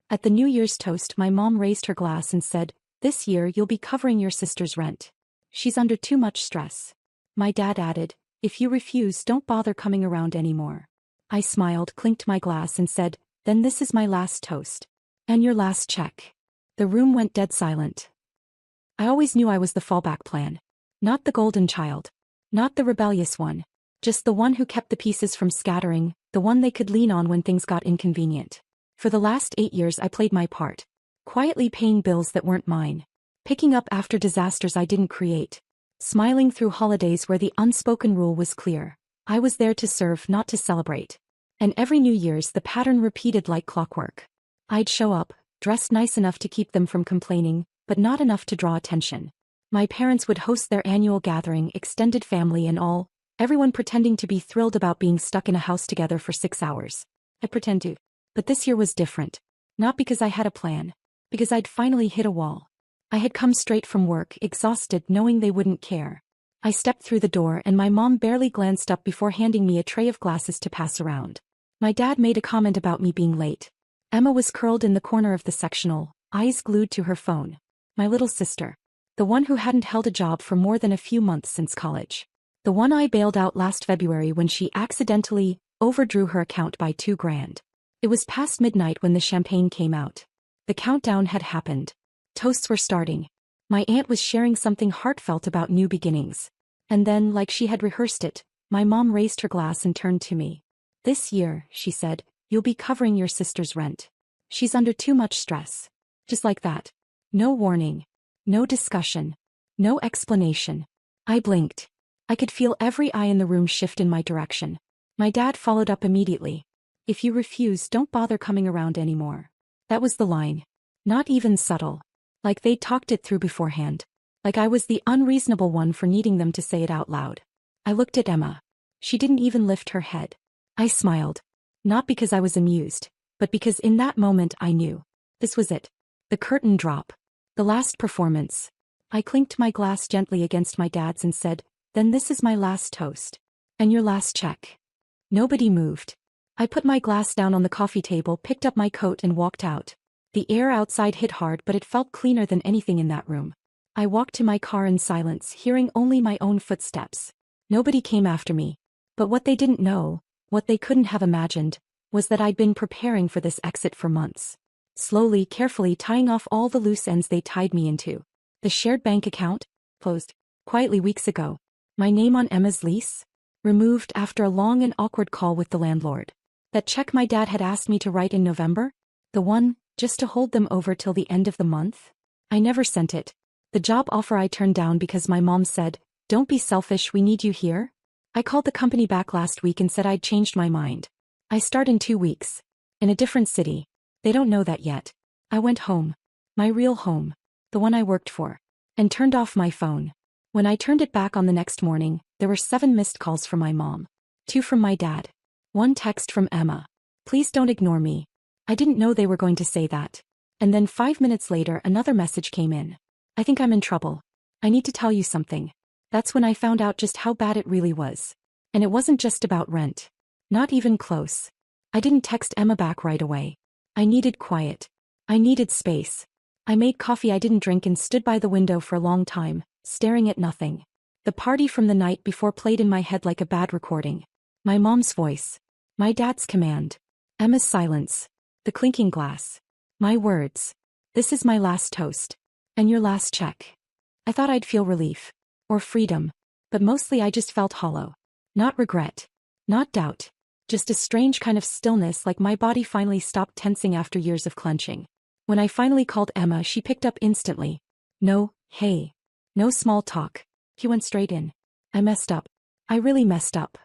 At the New Year's toast, my mom raised her glass and said, "This year you'll be covering your sister's rent. She's under too much stress." My dad added, "If you refuse, don't bother coming around anymore." I smiled, clinked my glass and said, "Then this is my last toast. And your last check." The room went dead silent. I always knew I was the fallback plan. Not the golden child. Not the rebellious one. Just the one who kept the pieces from scattering, the one they could lean on when things got inconvenient. For the last 8 years I played my part. Quietly paying bills that weren't mine. Picking up after disasters I didn't create. Smiling through holidays where the unspoken rule was clear. I was there to serve, not to celebrate. And every New Year's the pattern repeated like clockwork. I'd show up, dressed nice enough to keep them from complaining, but not enough to draw attention. My parents would host their annual gathering, extended family and all, everyone pretending to be thrilled about being stuck in a house together for 6 hours. I pretend to. But this year was different. Not because I had a plan. Because I'd finally hit a wall. I had come straight from work, exhausted, knowing they wouldn't care. I stepped through the door and my mom barely glanced up before handing me a tray of glasses to pass around. My dad made a comment about me being late. Emma was curled in the corner of the sectional, eyes glued to her phone. My little sister. The one who hadn't held a job for more than a few months since college. The one I bailed out last February when she accidentally overdrew her account by $2,000. It was past midnight when the champagne came out. The countdown had happened. Toasts were starting. My aunt was sharing something heartfelt about new beginnings. And then, like she had rehearsed it, my mom raised her glass and turned to me. "This year," she said, "you'll be covering your sister's rent. She's under too much stress." Just like that. No warning. No discussion. No explanation. I blinked. I could feel every eye in the room shift in my direction. My dad followed up immediately. "If you refuse, don't bother coming around anymore." That was the line. Not even subtle. Like they'd talked it through beforehand. Like I was the unreasonable one for needing them to say it out loud. I looked at Emma. She didn't even lift her head. I smiled. Not because I was amused, but because in that moment I knew. This was it. The curtain drop. The last performance. I clinked my glass gently against my dad's and said, "Then this is my last toast. And your last check." Nobody moved. I put my glass down on the coffee table, picked up my coat and walked out. The air outside hit hard, but it felt cleaner than anything in that room. I walked to my car in silence, hearing only my own footsteps. Nobody came after me. But what they didn't know, what they couldn't have imagined, was that I'd been preparing for this exit for months. Slowly, carefully tying off all the loose ends they tied me into. The shared bank account? Closed. Quietly weeks ago. My name on Emma's lease? Removed after a long and awkward call with the landlord. That check my dad had asked me to write in November? The one, just to hold them over till the end of the month? I never sent it. The job offer I turned down because my mom said, "Don't be selfish, we need you here." I called the company back last week and said I'd changed my mind. I start in 2 weeks. In a different city. They don't know that yet. I went home. My real home. The one I worked for. And turned off my phone. When I turned it back on the next morning, there were 7 missed calls from my mom. 2 from my dad. 1 text from Emma. "Please don't ignore me." I didn't know they were going to say that. And then 5 minutes later another message came in. "I think I'm in trouble. I need to tell you something." That's when I found out just how bad it really was. And it wasn't just about rent. Not even close. I didn't text Emma back right away. I needed quiet. I needed space. I made coffee I didn't drink and stood by the window for a long time, staring at nothing. The party from the night before played in my head like a bad recording. My mom's voice. My dad's command. Emma's silence. The clinking glass. My words. "This is my last toast. And your last check." I thought I'd feel relief. Or freedom. But mostly I just felt hollow. Not regret. Not doubt. Just a strange kind of stillness, like my body finally stopped tensing after years of clenching. When I finally called Emma, she picked up instantly. No, hey. No small talk. He went straight in. I messed up. I really messed up.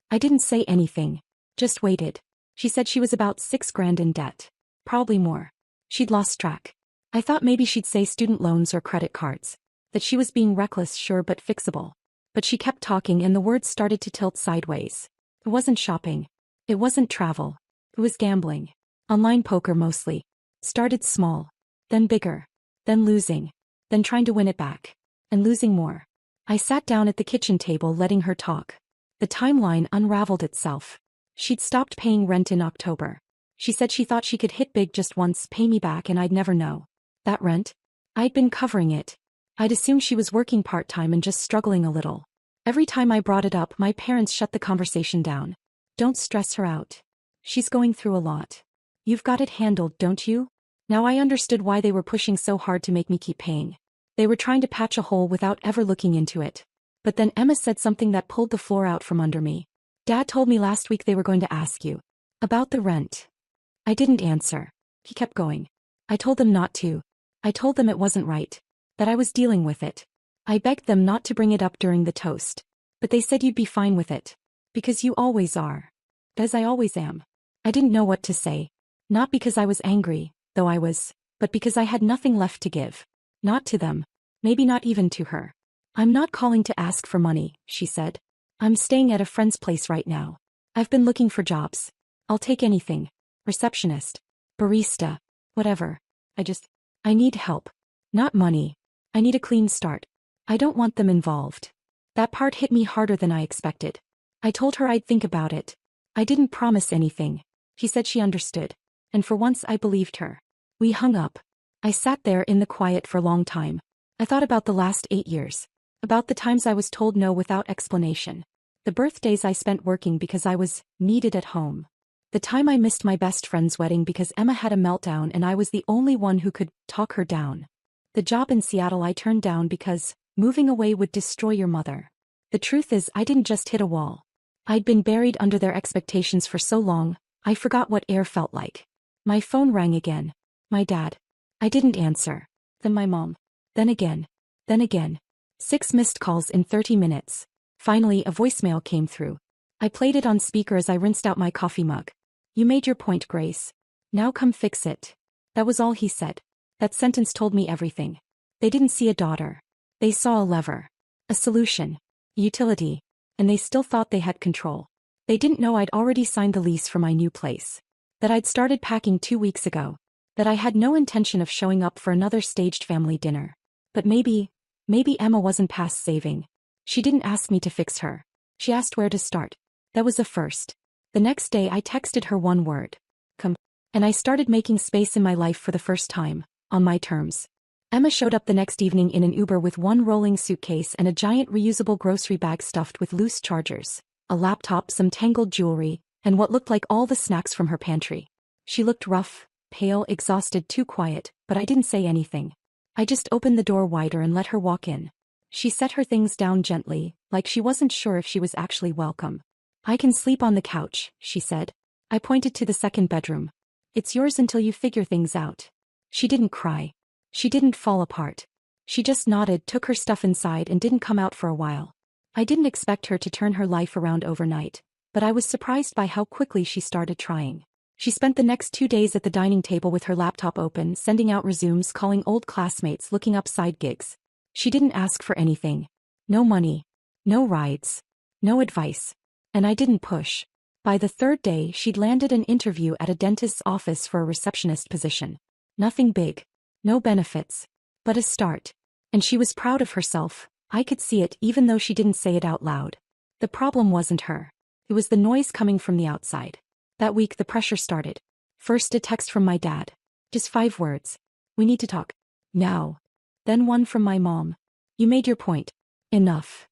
I didn't say anything. Just waited. She said she was about $6,000 in debt. Probably more. She'd lost track. I thought maybe she'd say student loans or credit cards. That she was being reckless, sure, but fixable. But she kept talking and the words started to tilt sideways. It wasn't shopping. It wasn't travel. It was gambling. Online poker mostly. Started small. Then bigger. Then losing. Then trying to win it back. And losing more. I sat down at the kitchen table letting her talk. The timeline unraveled itself. She'd stopped paying rent in October. She said she thought she could hit big just once, pay me back, and I'd never know. That rent? I'd been covering it. I'd assumed she was working part-time and just struggling a little. Every time I brought it up, my parents shut the conversation down. Don't stress her out. She's going through a lot. You've got it handled, don't you? Now I understood why they were pushing so hard to make me keep paying. They were trying to patch a hole without ever looking into it. But then Emma said something that pulled the floor out from under me. Dad told me last week they were going to ask you about the rent. I didn't answer. He kept going. I told them not to. I told them it wasn't right. That I was dealing with it. I begged them not to bring it up during the toast. But they said you'd be fine with it. Because you always are. As I always am. I didn't know what to say. Not because I was angry, though I was, but because I had nothing left to give. Not to them. Maybe not even to her. I'm not calling to ask for money, she said. I'm staying at a friend's place right now. I've been looking for jobs. I'll take anything. Receptionist. Barista. Whatever. I need help. Not money. I need a clean start. I don't want them involved. That part hit me harder than I expected. I told her I'd think about it. I didn't promise anything. She said she understood. And for once I believed her. We hung up. I sat there in the quiet for a long time. I thought about the last 8 years. About the times I was told no without explanation. The birthdays I spent working because I was needed at home. The time I missed my best friend's wedding because Emma had a meltdown and I was the only one who could talk her down. The job in Seattle I turned down because moving away would destroy your mother. The truth is I didn't just hit a wall. I'd been buried under their expectations for so long, I forgot what air felt like. My phone rang again. My dad. I didn't answer. Then my mom. Then again. Then again. 6 missed calls in 30 minutes. Finally a voicemail came through. I played it on speaker as I rinsed out my coffee mug. You made your point, Grace. Now come fix it. That was all he said. That sentence told me everything. They didn't see a daughter. They saw a lever. A solution. Utility. And they still thought they had control. They didn't know I'd already signed the lease for my new place. That I'd started packing 2 weeks ago. That I had no intention of showing up for another staged family dinner. But maybe Emma wasn't past saving. She didn't ask me to fix her. She asked where to start. That was a first. The next day I texted her one word. Come. And I started making space in my life for the first time, on my terms. Emma showed up the next evening in an Uber with one rolling suitcase and a giant reusable grocery bag stuffed with loose chargers, a laptop, some tangled jewelry, and what looked like all the snacks from her pantry. She looked rough, pale, exhausted, too quiet, but I didn't say anything. I just opened the door wider and let her walk in. She set her things down gently, like she wasn't sure if she was actually welcome. I can sleep on the couch, she said. I pointed to the second bedroom. It's yours until you figure things out. She didn't cry. She didn't fall apart. She just nodded, took her stuff inside and didn't come out for a while. I didn't expect her to turn her life around overnight, but I was surprised by how quickly she started trying. She spent the next 2 days at the dining table with her laptop open, sending out resumes, calling old classmates, looking up side gigs. She didn't ask for anything. No money. No rides. No advice. And I didn't push. By the 3rd day, she'd landed an interview at a dentist's office for a receptionist position. Nothing big. No benefits. But a start. And she was proud of herself. I could see it even though she didn't say it out loud. The problem wasn't her. It was the noise coming from the outside. That week the pressure started. First a text from my dad. Just 5 words. We need to talk. Now. Then one from my mom. You made your point. Enough.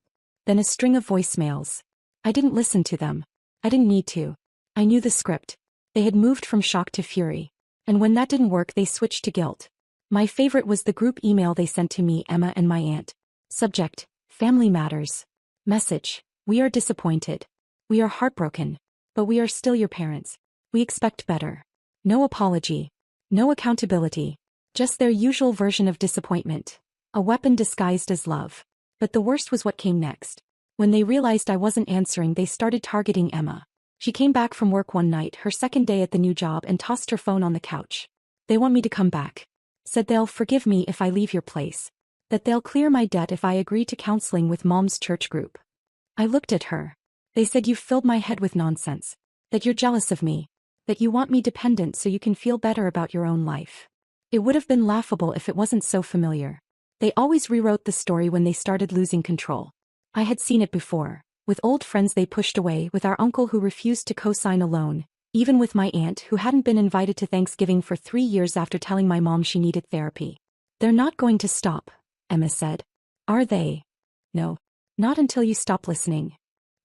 Then a string of voicemails. I didn't listen to them. I didn't need to. I knew the script. They had moved from shock to fury. And when that didn't work they switched to guilt. My favorite was the group email they sent to me, Emma and my aunt. Subject, Family Matters. Message, we are disappointed. We are heartbroken. But we are still your parents. We expect better. No apology. No accountability. Just their usual version of disappointment. A weapon disguised as love. But the worst was what came next. When they realized I wasn't answering they started targeting Emma. She came back from work one night, her second day at the new job, and tossed her phone on the couch. They want me to come back. Said they'll forgive me if I leave your place. That they'll clear my debt if I agree to counseling with Mom's church group. I looked at her. They said you've filled my head with nonsense. That you're jealous of me. That you want me dependent so you can feel better about your own life. It would have been laughable if it wasn't so familiar. They always rewrote the story when they started losing control. I had seen it before. With old friends they pushed away, with our uncle who refused to co-sign a loan, even with my aunt who hadn't been invited to Thanksgiving for 3 years after telling my mom she needed therapy. They're not going to stop, Emma said. Are they? No. Not until you stop listening.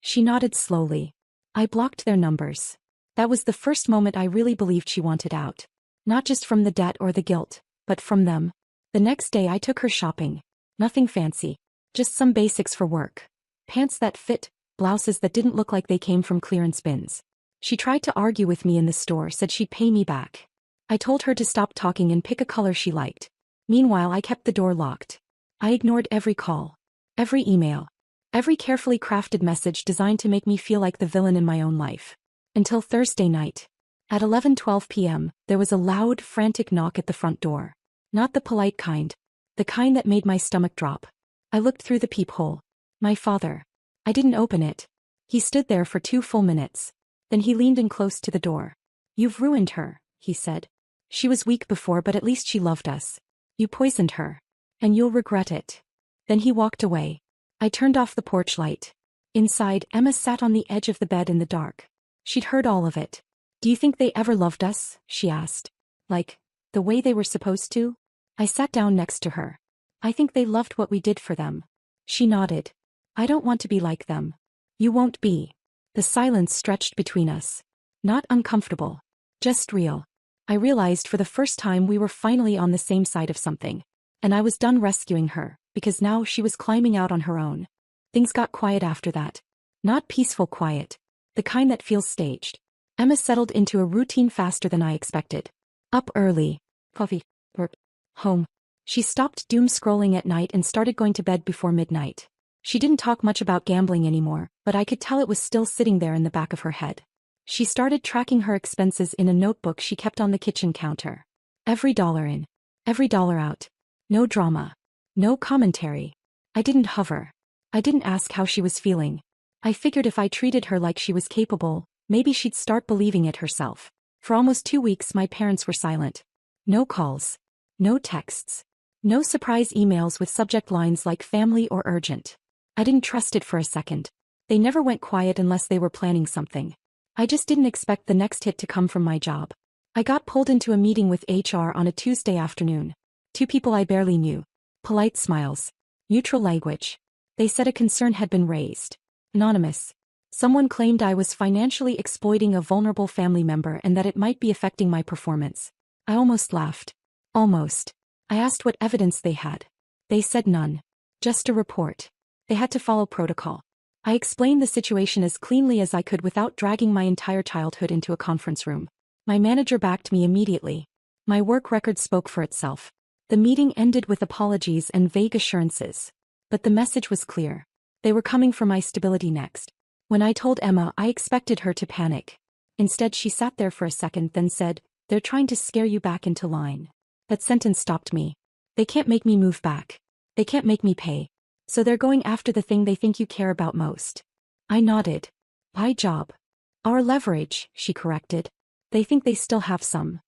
She nodded slowly. I blocked their numbers. That was the first moment I really believed she wanted out. Not just from the debt or the guilt, but from them. The next day I took her shopping. Nothing fancy. Just some basics for work. Pants that fit, blouses that didn't look like they came from clearance bins. She tried to argue with me in the store, said she'd pay me back. I told her to stop talking and pick a color she liked. Meanwhile I kept the door locked. I ignored every call. Every email. Every carefully crafted message designed to make me feel like the villain in my own life. Until Thursday night. At 11:12 p.m., there was a loud, frantic knock at the front door. Not the polite kind. The kind that made my stomach drop. I looked through the peephole. My father. I didn't open it. He stood there for 2 full minutes. Then he leaned in close to the door. You've ruined her, he said. She was weak before, but at least she loved us. You poisoned her. And you'll regret it. Then he walked away. I turned off the porch light. Inside, Emma sat on the edge of the bed in the dark. She'd heard all of it. Do you think they ever loved us? She asked. Like, the way they were supposed to? I sat down next to her. I think they loved what we did for them. She nodded. I don't want to be like them. You won't be. The silence stretched between us. Not uncomfortable. Just real. I realized for the first time we were finally on the same side of something. And I was done rescuing her, because now she was climbing out on her own. Things got quiet after that. Not peaceful quiet. The kind that feels staged. Emma settled into a routine faster than I expected. Up early. Coffee. Work. Home. She stopped doom scrolling at night and started going to bed before midnight. She didn't talk much about gambling anymore, but I could tell it was still sitting there in the back of her head. She started tracking her expenses in a notebook she kept on the kitchen counter. Every dollar in. Every dollar out. No drama. No commentary. I didn't hover. I didn't ask how she was feeling. I figured if I treated her like she was capable, maybe she'd start believing it herself. For almost 2 weeks my parents were silent. No calls. No texts. No surprise emails with subject lines like family or urgent. I didn't trust it for a second. They never went quiet unless they were planning something. I just didn't expect the next hit to come from my job. I got pulled into a meeting with HR on a Tuesday afternoon. 2 people I barely knew. Polite smiles. Neutral language. They said a concern had been raised. Anonymous. Someone claimed I was financially exploiting a vulnerable family member and that it might be affecting my performance. I almost laughed. Almost. I asked what evidence they had. They said none. Just a report. They had to follow protocol. I explained the situation as cleanly as I could without dragging my entire childhood into a conference room. My manager backed me immediately. My work record spoke for itself. The meeting ended with apologies and vague assurances. But the message was clear. They were coming for my stability next. When I told Emma, I expected her to panic. Instead, she sat there for a second, then said, "They're trying to scare you back into line." That sentence stopped me. They can't make me move back. They can't make me pay. So they're going after the thing they think you care about most. I nodded. My job. Our leverage, she corrected. They think they still have some.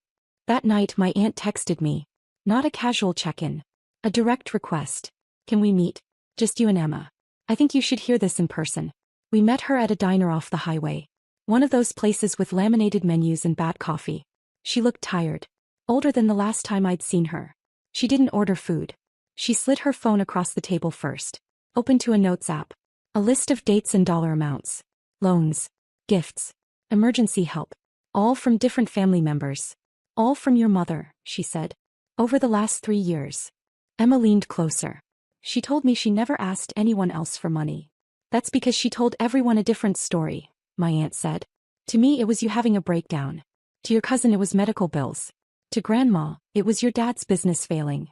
That night my aunt texted me. Not a casual check-in. A direct request. Can we meet? Just you and Emma. I think you should hear this in person. We met her at a diner off the highway. One of those places with laminated menus and bad coffee. She looked tired. Older than the last time I'd seen her. She didn't order food. She slid her phone across the table first. Open to a notes app. A list of dates and dollar amounts. Loans. Gifts. Emergency help. All from different family members. All from your mother, she said. Over the last 3 years. Emma leaned closer. She told me she never asked anyone else for money. That's because she told everyone a different story, my aunt said. To me it was you having a breakdown. To your cousin it was medical bills. To Grandma, it was your dad's business failing.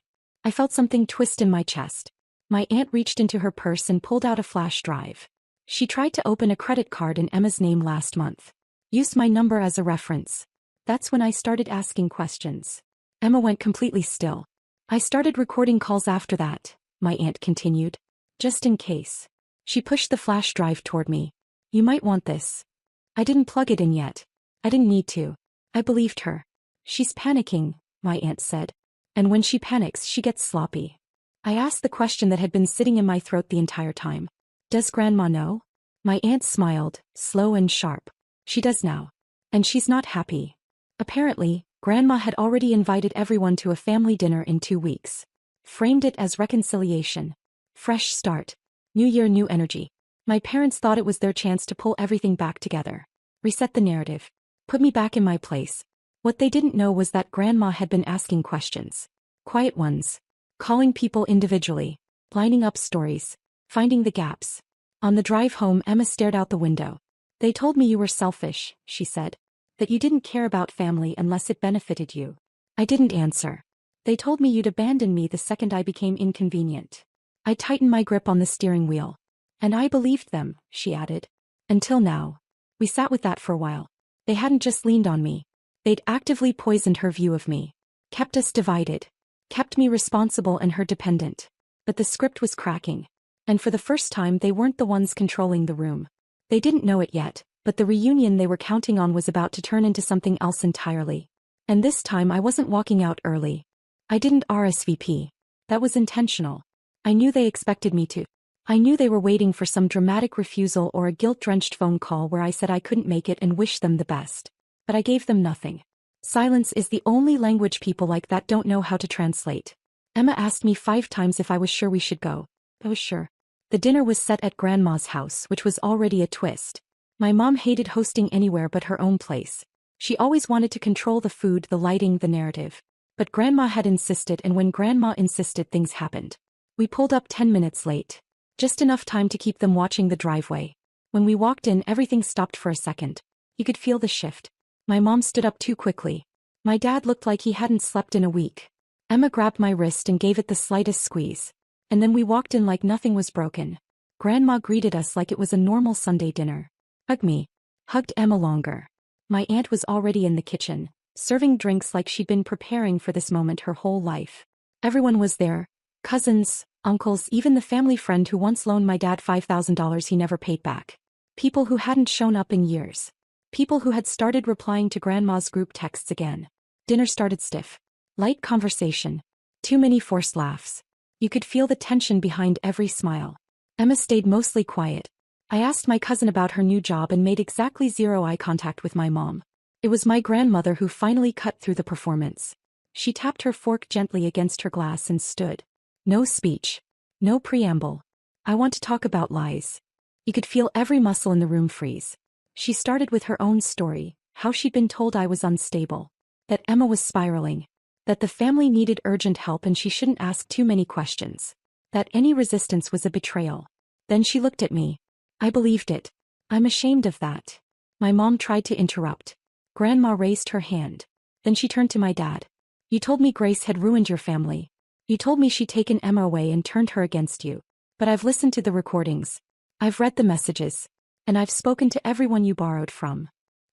I felt something twist in my chest. My aunt reached into her purse and pulled out a flash drive. She tried to open a credit card in Emma's name last month. Used my number as a reference. That's when I started asking questions. Emma went completely still. I started recording calls after that, my aunt continued. Just in case. She pushed the flash drive toward me. You might want this. I didn't plug it in yet. I didn't need to. I believed her. She's panicking, my aunt said. And when she panics, she gets sloppy. I asked the question that had been sitting in my throat the entire time. Does Grandma know? My aunt smiled, slow and sharp. She does now. And she's not happy. Apparently, Grandma had already invited everyone to a family dinner in 2 weeks. Framed it as reconciliation. Fresh start. New year, new energy. My parents thought it was their chance to pull everything back together. Reset the narrative. Put me back in my place. What they didn't know was that Grandma had been asking questions. Quiet ones. Calling people individually. Lining up stories. Finding the gaps. On the drive home, Emma stared out the window. They told me you were selfish, she said. That you didn't care about family unless it benefited you. I didn't answer. They told me you'd abandon me the second I became inconvenient. I tightened my grip on the steering wheel. And I believed them, she added. Until now. We sat with that for a while. They hadn't just leaned on me. They'd actively poisoned her view of me. Kept us divided. Kept me responsible and her dependent. But the script was cracking. And for the first time they weren't the ones controlling the room. They didn't know it yet, but the reunion they were counting on was about to turn into something else entirely. And this time I wasn't walking out early. I didn't RSVP. That was intentional. I knew they expected me to. I knew they were waiting for some dramatic refusal or a guilt-drenched phone call where I said I couldn't make it and wished them the best. But I gave them nothing. Silence is the only language people like that don't know how to translate. Emma asked me 5 times if I was sure we should go. I was sure. The dinner was set at Grandma's house, which was already a twist. My mom hated hosting anywhere but her own place. She always wanted to control the food, the lighting, the narrative. But Grandma had insisted, and when Grandma insisted, things happened. We pulled up 10 minutes late. Just enough time to keep them watching the driveway. When we walked in, everything stopped for a second. You could feel the shift. My mom stood up too quickly. My dad looked like he hadn't slept in a week. Emma grabbed my wrist and gave it the slightest squeeze. And then we walked in like nothing was broken. Grandma greeted us like it was a normal Sunday dinner. Hugged me. Hugged Emma longer. My aunt was already in the kitchen, serving drinks like she'd been preparing for this moment her whole life. Everyone was there. Cousins, uncles, even the family friend who once loaned my dad $5,000 he never paid back. People who hadn't shown up in years. People who had started replying to Grandma's group texts again. Dinner started stiff. Light conversation. Too many forced laughs. You could feel the tension behind every smile. Emma stayed mostly quiet. I asked my cousin about her new job and made exactly 0 eye contact with my mom. It was my grandmother who finally cut through the performance. She tapped her fork gently against her glass and stood. No speech. No preamble. I want to talk about lies. You could feel every muscle in the room freeze. She started with her own story, how she'd been told I was unstable. That Emma was spiraling. That the family needed urgent help and she shouldn't ask too many questions. That any resistance was a betrayal. Then she looked at me. I believed it. I'm ashamed of that. My mom tried to interrupt. Grandma raised her hand. Then she turned to my dad. You told me Grace had ruined your family. You told me she'd taken Emma away and turned her against you. But I've listened to the recordings. I've read the messages. And I've spoken to everyone you borrowed from.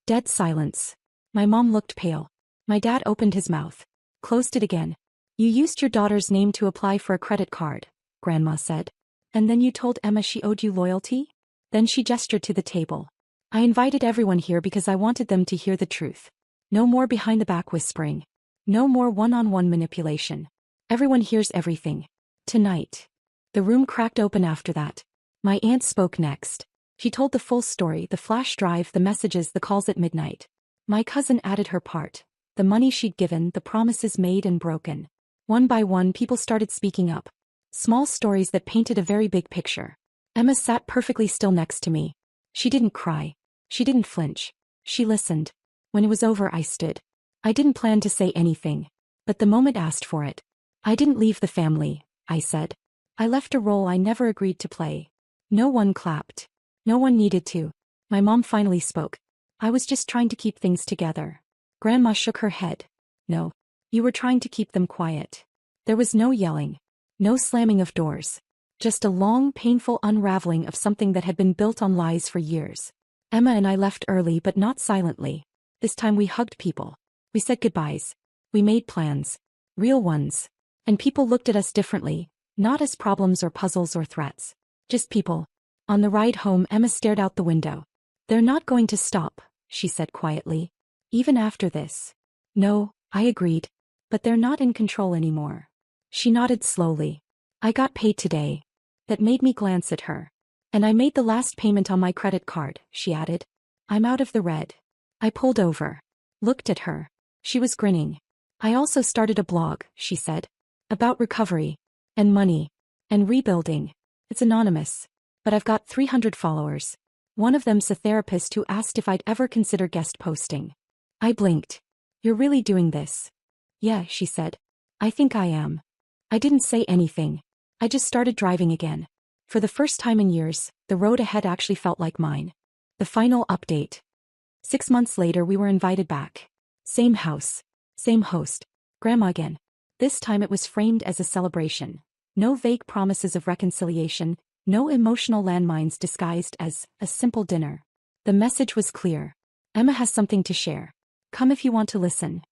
Dead silence. My mom looked pale. My dad opened his mouth. Closed it again. You used your daughter's name to apply for a credit card, Grandma said. And then you told Emma she owed you loyalty? Then she gestured to the table. I invited everyone here because I wanted them to hear the truth. No more behind-the-back whispering. No more one-on-one manipulation. Everyone hears everything. Tonight. The room cracked open after that. My aunt spoke next. She told the full story, the flash drive, the messages, the calls at midnight. My cousin added her part. The money she'd given, the promises made and broken. One by one, people started speaking up. Small stories that painted a very big picture. Emma sat perfectly still next to me. She didn't cry. She didn't flinch. She listened. When it was over, I stood. I didn't plan to say anything. But the moment asked for it. I didn't leave the family, I said. I left a role I never agreed to play. No one clapped. No one needed to. My mom finally spoke. I was just trying to keep things together. Grandma shook her head. No. You were trying to keep them quiet. There was no yelling. No slamming of doors. Just a long, painful unraveling of something that had been built on lies for years. Emma and I left early but not silently. This time we hugged people. We said goodbyes. We made plans. Real ones. And people looked at us differently, not as problems or puzzles or threats. Just people. On the ride home, Emma stared out the window. They're not going to stop, she said quietly. Even after this. No, I agreed. But they're not in control anymore. She nodded slowly. I got paid today. That made me glance at her. And I made the last payment on my credit card, she added. I'm out of the red. I pulled over. Looked at her. She was grinning. I also started a blog, she said. About recovery. And money. And rebuilding. It's anonymous. But I've got 300 followers. One of them's a therapist who asked if I'd ever consider guest posting. I blinked. You're really doing this? Yeah, she said. I think I am. I didn't say anything. I just started driving again. For the first time in years, the road ahead actually felt like mine. The final update. 6 months later we were invited back. Same house. Same host. Grandma again. This time it was framed as a celebration. No vague promises of reconciliation, no emotional landmines disguised as a simple dinner. The message was clear. Emma has something to share. Come if you want to listen.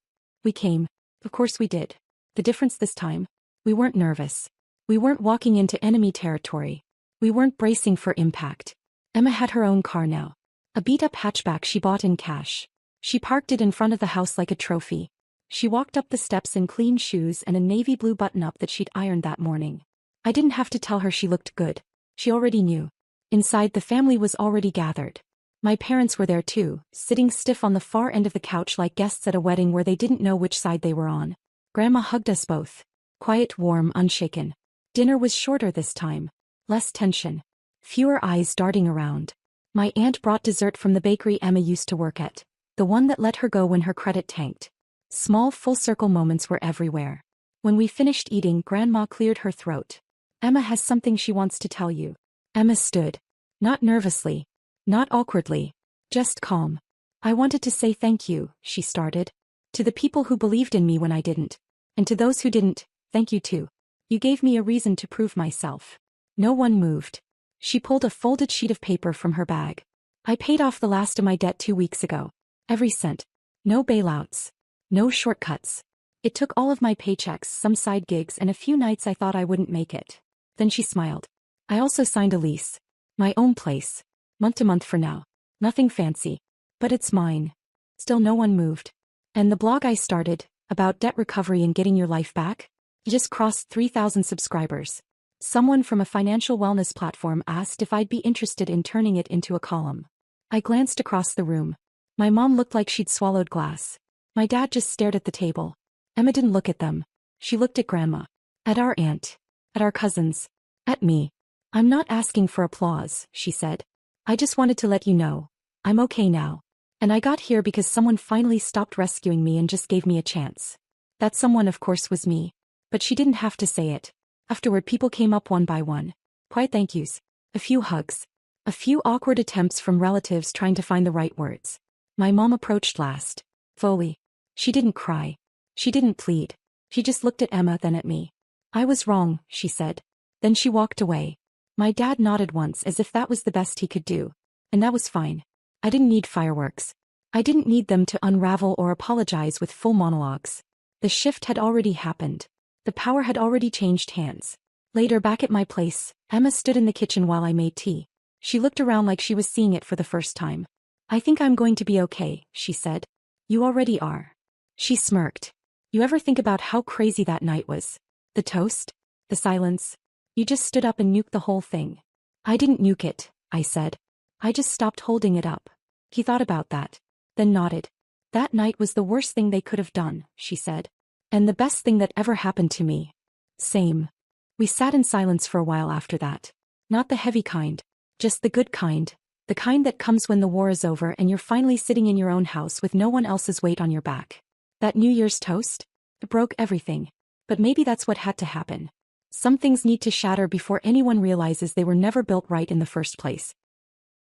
We came. Of course we did. The difference this time? We weren't nervous. We weren't walking into enemy territory. We weren't bracing for impact. Emma had her own car now. A beat-up hatchback she bought in cash. She parked it in front of the house like a trophy. She walked up the steps in clean shoes and a navy blue button-up that she'd ironed that morning. I didn't have to tell her she looked good. She already knew. Inside, the family was already gathered. My parents were there too, sitting stiff on the far end of the couch like guests at a wedding where they didn't know which side they were on. Grandma hugged us both. Quiet, warm, unshaken. Dinner was shorter this time. Less tension. Fewer eyes darting around. My aunt brought dessert from the bakery Emma used to work at. The one that let her go when her credit tanked. Small full-circle moments were everywhere. When we finished eating, Grandma cleared her throat. Emma has something she wants to tell you. Emma stood. Not nervously. Not awkwardly. Just calm. I wanted to say thank you, she started. To the people who believed in me when I didn't. And to those who didn't, thank you too. You gave me a reason to prove myself. No one moved. She pulled a folded sheet of paper from her bag. I paid off the last of my debt 2 weeks ago. Every cent. No bailouts. No shortcuts. It took all of my paychecks, some side gigs, and a few nights I thought I wouldn't make it. Then she smiled. I also signed a lease. My own place. Month to month for now. Nothing fancy. But it's mine. Still no one moved. And the blog I started, about debt recovery and getting your life back, just crossed 3,000 subscribers. Someone from a financial wellness platform asked if I'd be interested in turning it into a column. I glanced across the room. My mom looked like she'd swallowed glass. My dad just stared at the table. Emma didn't look at them. She looked at Grandma. At our aunt. At our cousins. At me. I'm not asking for applause, she said. I just wanted to let you know. I'm okay now. And I got here because someone finally stopped rescuing me and just gave me a chance. That someone, of course, was me. But she didn't have to say it. Afterward, people came up one by one. Quiet thank yous. A few hugs. A few awkward attempts from relatives trying to find the right words. My mom approached last. Fully. She didn't cry. She didn't plead. She just looked at Emma, then at me. I was wrong, she said. Then she walked away. My dad nodded once as if that was the best he could do. And that was fine. I didn't need fireworks. I didn't need them to unravel or apologize with full monologues. The shift had already happened. The power had already changed hands. Later, back at my place, Emma stood in the kitchen while I made tea. She looked around like she was seeing it for the first time. I think I'm going to be okay, she said. You already are. She smirked. You ever think about how crazy that night was? The toast? The silence? You just stood up and nuked the whole thing. I didn't nuke it, I said. I just stopped holding it up. He thought about that. Then nodded. That night was the worst thing they could have done, she said. And the best thing that ever happened to me. Same. We sat in silence for a while after that. Not the heavy kind. Just the good kind. The kind that comes when the war is over and you're finally sitting in your own house with no one else's weight on your back. That New Year's toast? It broke everything. But maybe that's what had to happen. Some things need to shatter before anyone realizes they were never built right in the first place.